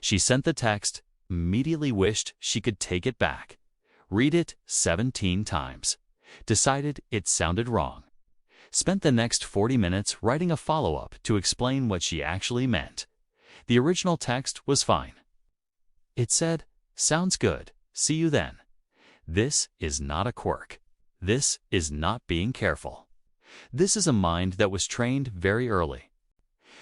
She sent the text, immediately wished she could take it back, read it 17 times, decided it sounded wrong, spent the next 40 minutes writing a follow-up to explain what she actually meant. The original text was fine. It said, "Sounds good, see you then." This is not a quirk. This is not being careful. This is a mind that was trained very early.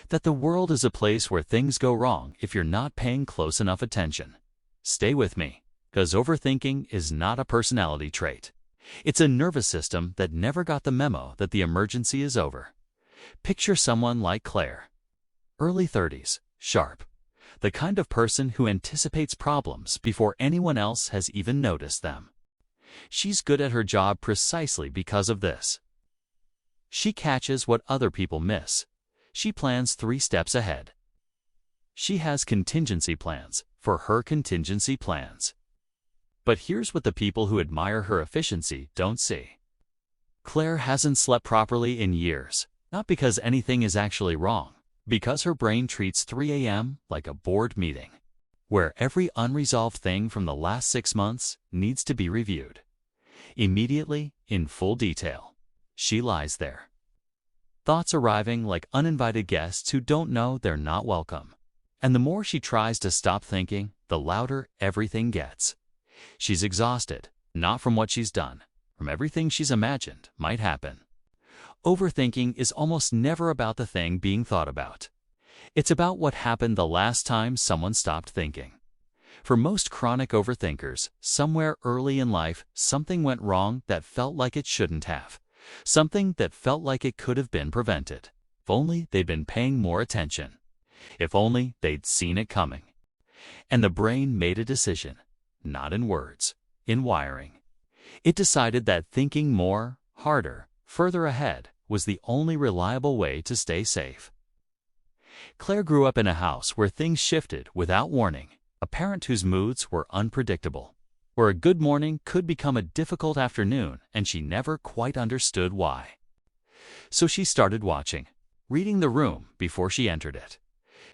That the world is a place where things go wrong if you're not paying close enough attention. Stay with me, because overthinking is not a personality trait. It's a nervous system that never got the memo that the emergency is over. Picture someone like Claire. Early 30s, sharp. The kind of person who anticipates problems before anyone else has even noticed them. She's good at her job precisely because of this. She catches what other people miss. She plans 3 steps ahead. She has contingency plans for her contingency plans. But here's what the people who admire her efficiency don't see. Claire hasn't slept properly in years, not because anything is actually wrong, because her brain treats 3 a.m. like a board meeting, where every unresolved thing from the last 6 months needs to be reviewed. Immediately, in full detail, she lies there. Thoughts arriving like uninvited guests who don't know they're not welcome. And the more she tries to stop thinking, the louder everything gets. She's exhausted, not from what she's done, from everything she's imagined might happen. Overthinking is almost never about the thing being thought about. It's about what happened the last time someone stopped thinking. For most chronic overthinkers, somewhere early in life, something went wrong that felt like it shouldn't have. Something that felt like it could have been prevented. If only they'd been paying more attention. If only they'd seen it coming. And the brain made a decision, not in words, in wiring. It decided that thinking more, harder, further ahead was the only reliable way to stay safe. Claire grew up in a house where things shifted without warning, a parent whose moods were unpredictable, where a good morning could become a difficult afternoon and she never quite understood why. So she started watching, reading the room before she entered it,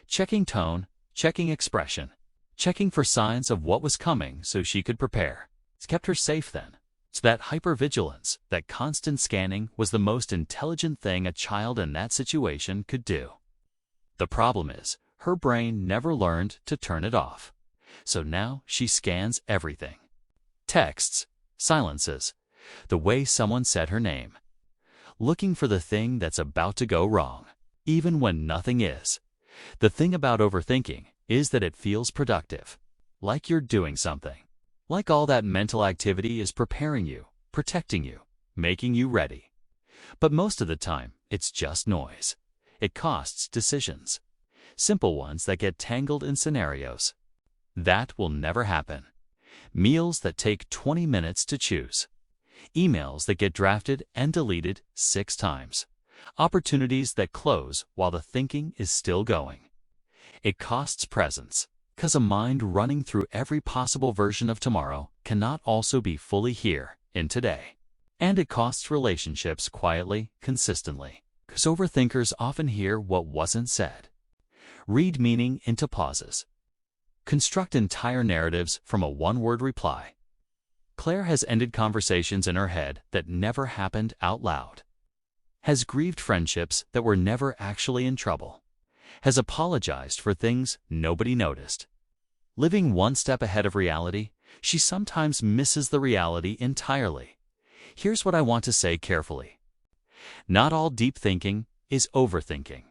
checking tone, checking expression, checking for signs of what was coming so she could prepare. It's kept her safe then. So that hypervigilance, that constant scanning was the most intelligent thing a child in that situation could do. The problem is, her brain never learned to turn it off. So now she scans everything. Texts, silences, the way someone said her name. Looking for the thing that's about to go wrong, even when nothing is. The thing about overthinking is that it feels productive, like you're doing something. Like all that mental activity is preparing you, protecting you, making you ready. But most of the time, it's just noise. It costs decisions. Simple ones that get tangled in scenarios. That will never happen. Meals that take 20 minutes to choose. Emails that get drafted and deleted 6 times. Opportunities that close while the thinking is still going. It costs presence. Because a mind running through every possible version of tomorrow cannot also be fully here in today. And it costs relationships quietly, consistently. Because overthinkers often hear what wasn't said. Read meaning into pauses. Construct entire narratives from a one-word reply. Claire has ended conversations in her head that never happened out loud. Has grieved friendships that were never actually in trouble. Has apologized for things nobody noticed. Living one step ahead of reality, she sometimes misses the reality entirely. Here's what I want to say carefully. Not all deep thinking is overthinking.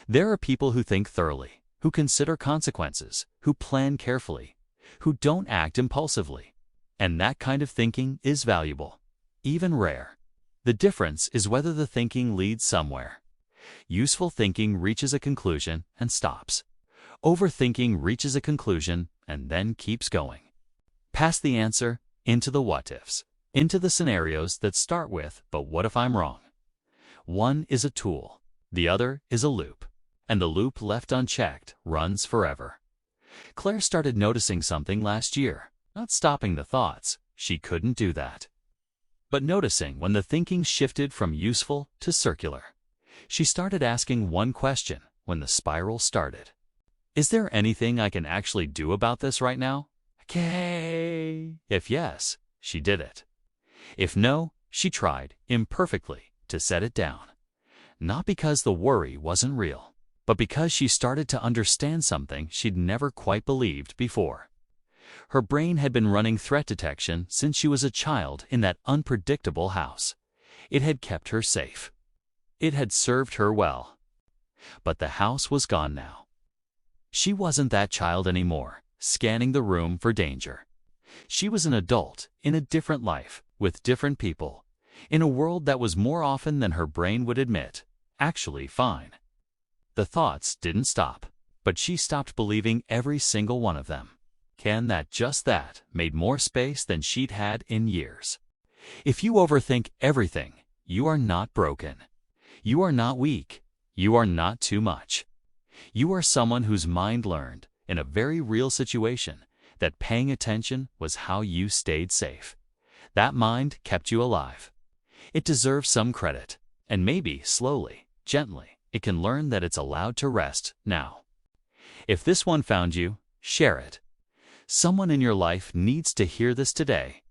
There are people who think thoroughly, who consider consequences, who plan carefully, who don't act impulsively. And that kind of thinking is valuable, even rare. The difference is whether the thinking leads somewhere. Useful thinking reaches a conclusion and stops. Overthinking reaches a conclusion and then keeps going. Past the answer, into the what-ifs, into the scenarios that start with, but what if I'm wrong? One is a tool, the other is a loop, and the loop left unchecked runs forever. Claire started noticing something last year, not stopping the thoughts, she couldn't do that. But noticing when the thinking shifted from useful to circular. She started asking one question when the spiral started. Is there anything I can actually do about this right now? Okay. If yes, she did it. If no, she tried, imperfectly, to set it down. Not because the worry wasn't real, but because she started to understand something she'd never quite believed before. Her brain had been running threat detection since she was a child in that unpredictable house. It had kept her safe. It had served her well. But the house was gone now. She wasn't that child anymore, scanning the room for danger. She was an adult in a different life, with different people, in a world that was more often than her brain would admit, actually fine. The thoughts didn't stop, but she stopped believing every single one of them. That made more space than she'd had in years. If you overthink everything, you are not broken. You are not weak. You are not too much. You are someone whose mind learned, in a very real situation, that paying attention was how you stayed safe. That mind kept you alive. It deserves some credit, and maybe slowly, gently, it can learn that it's allowed to rest now. If this one found you, share it. Someone in your life needs to hear this today.